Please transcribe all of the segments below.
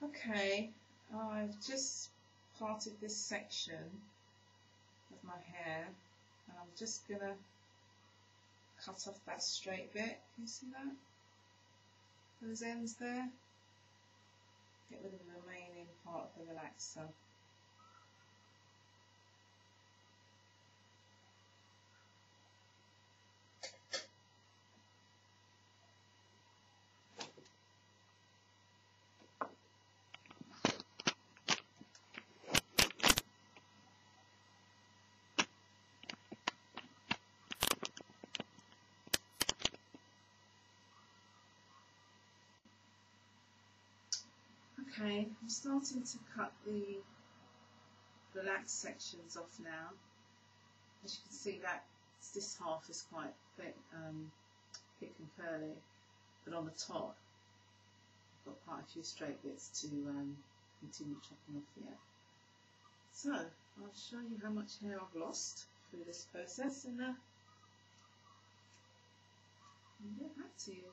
Okay, I've just parted this section of my hair and I'm just going to cut off that straight bit. Can you see that? Those ends there? Get rid of the remaining part of the relaxer. Okay, I'm starting to cut the relaxed sections off now. As you can see, that this half is quite thick, thick and curly, but on the top I've got quite a few straight bits to continue chopping off yet. So I'll show you how much hair I've lost through this process and I'll get back to you.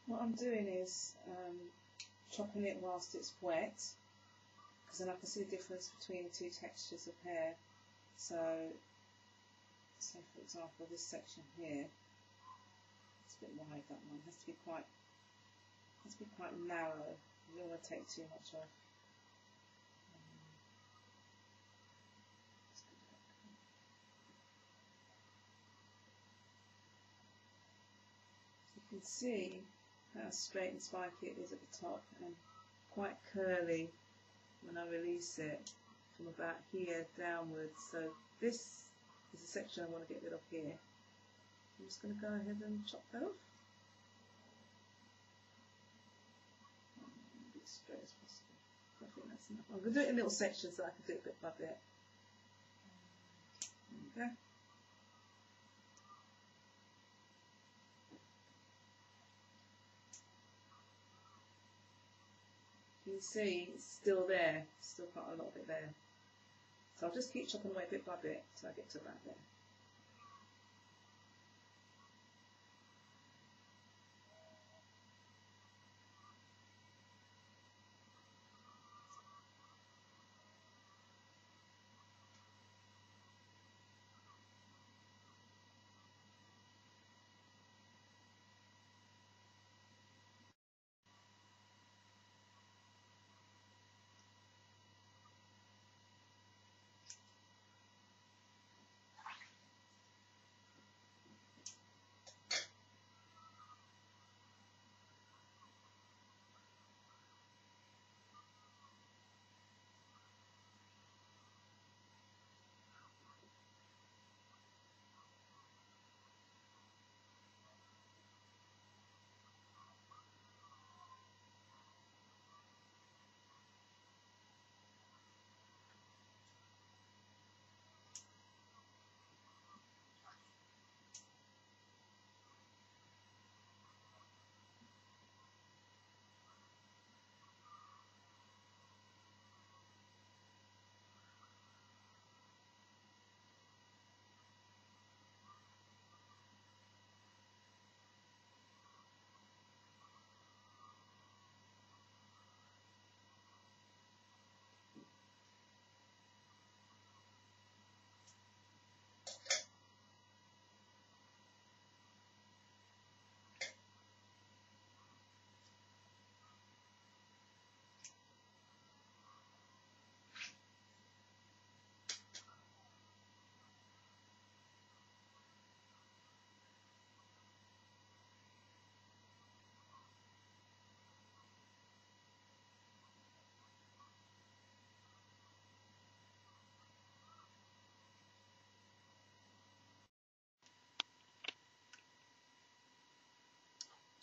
What I'm doing is chopping it whilst it's wet, because then I can see the difference between the two textures of hair. So for example, this section here, it's a bit wide, that one. It has to be quite narrow. You don't want to take too much off. You can see how straight and spiky it is at the top and quite curly when I release it from about here downwards. So this is the section I want to get rid of here. I'm just going to go ahead and chop that off. Be as straight as possible. I think that's enough. I'm going to do it in little sections so I can do it bit by bit. There we go. You can see it's still there, still quite a lot of it there. So I'll just keep chopping away bit by bit till I get to about there.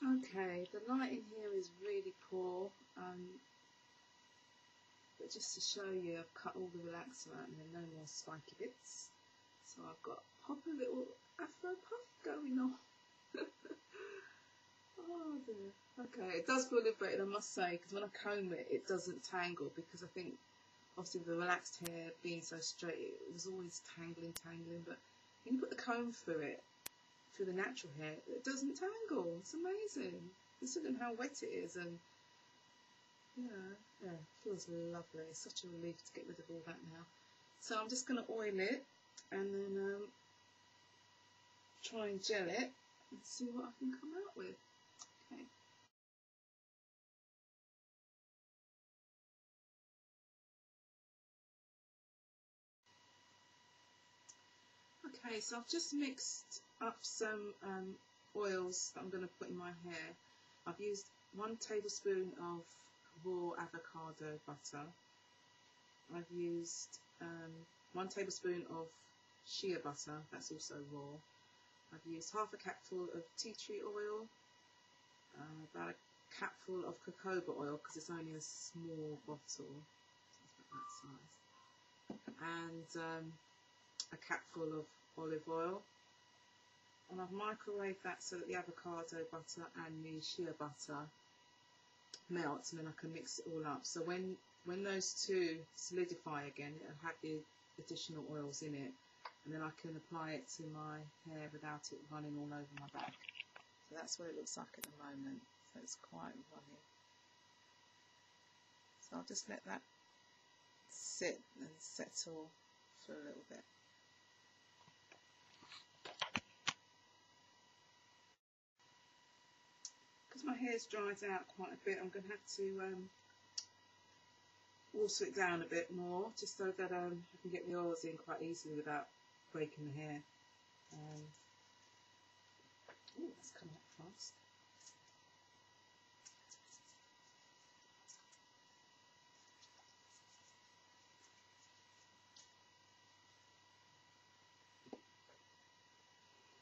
Okay, the lighting here is really poor, but just to show you, I've cut all the relaxer out and there are no more spiky bits. So I've got pop a little afro puff going on. Oh dear. Okay, it does feel liberated, I must say, because when I comb it, it doesn't tangle, because I think obviously with the relaxed hair being so straight, it was always tangling, but when you put the comb through it, through the natural hair, it doesn't tangle. It's amazing. Considering how wet it is, and yeah, it feels lovely. It's such a relief to get rid of all that now. So I'm just going to oil it and then try and gel it and see what I can come out with. Okay. Okay, so I've just mixed up some oils that I'm going to put in my hair. I've used 1 tablespoon of raw avocado butter. I've used 1 tablespoon of shea butter, that's also raw. I've used half a capful of tea tree oil, about a capful of jojoba oil because it's only a small bottle, so it's about that size, and a capful of olive oil. And I've microwaved that so that the avocado butter and the shea butter melts, and then I can mix it all up. So when those two solidify again, it'll have the additional oils in it, and then I can apply it to my hair without it running all over my back. So that's what it looks like at the moment. So it's quite runny. So I'll just let that sit and settle for a little bit. Because my hair's dried out quite a bit, I'm going to have to water it down a bit more, just so that I can get the oils in quite easily without breaking the hair. Oh, that's come out fast.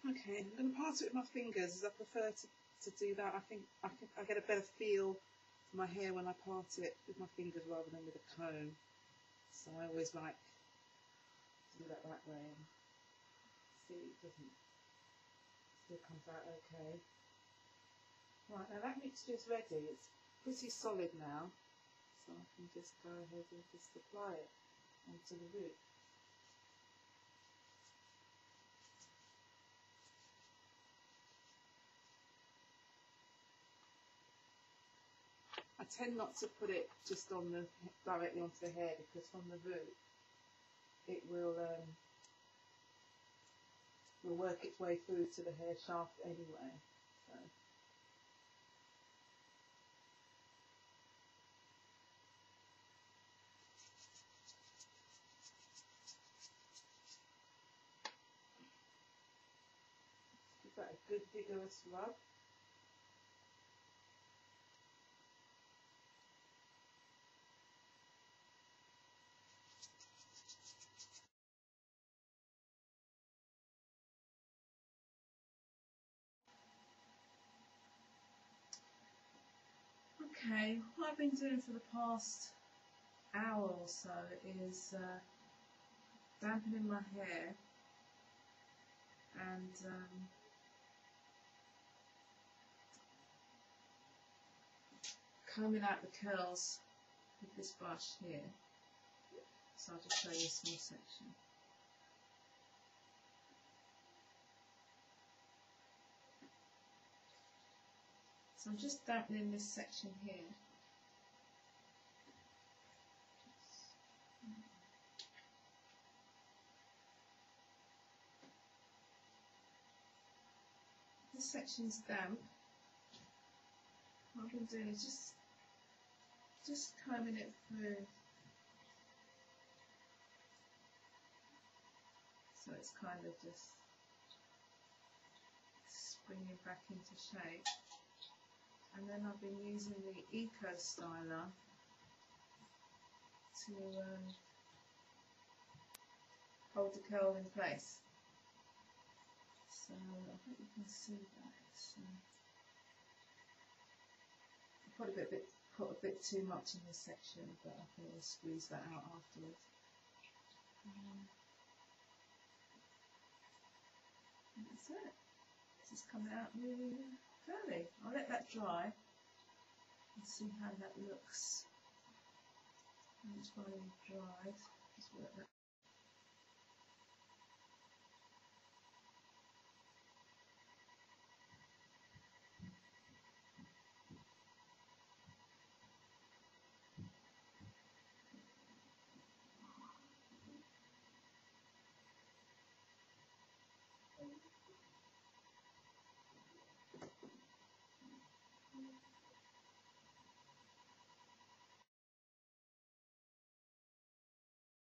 Okay, I'm going to part it with my fingers, as I prefer to do that. I think I get a better feel for my hair when I part it with my fingers rather than with a comb. So I always like to do that way. And see, it still comes out okay. Right, now that mixture is ready. It's pretty solid now, so I can just go ahead and just apply it onto the root. I tend not to put it just on directly onto the hair, because from the root it will work its way through to the hair shaft anyway. So. Give that a good vigorous rub. Okay, what I've been doing for the past hour or so is dampening my hair and combing out the curls with this brush here. So I'll just show you a small section. So I'm just dampening this section here. This section's damp. What I've been doing is just combing it through, so it's kind of just springing back into shape. And then I've been using the Eco Styler to hold the curl in place. So I hope you can see that. I probably put a bit too much in this section, but I can always squeeze that out afterwards. And that's it. This is coming out really curly. I'll let that dry and see how that looks when entirely dried. Just work that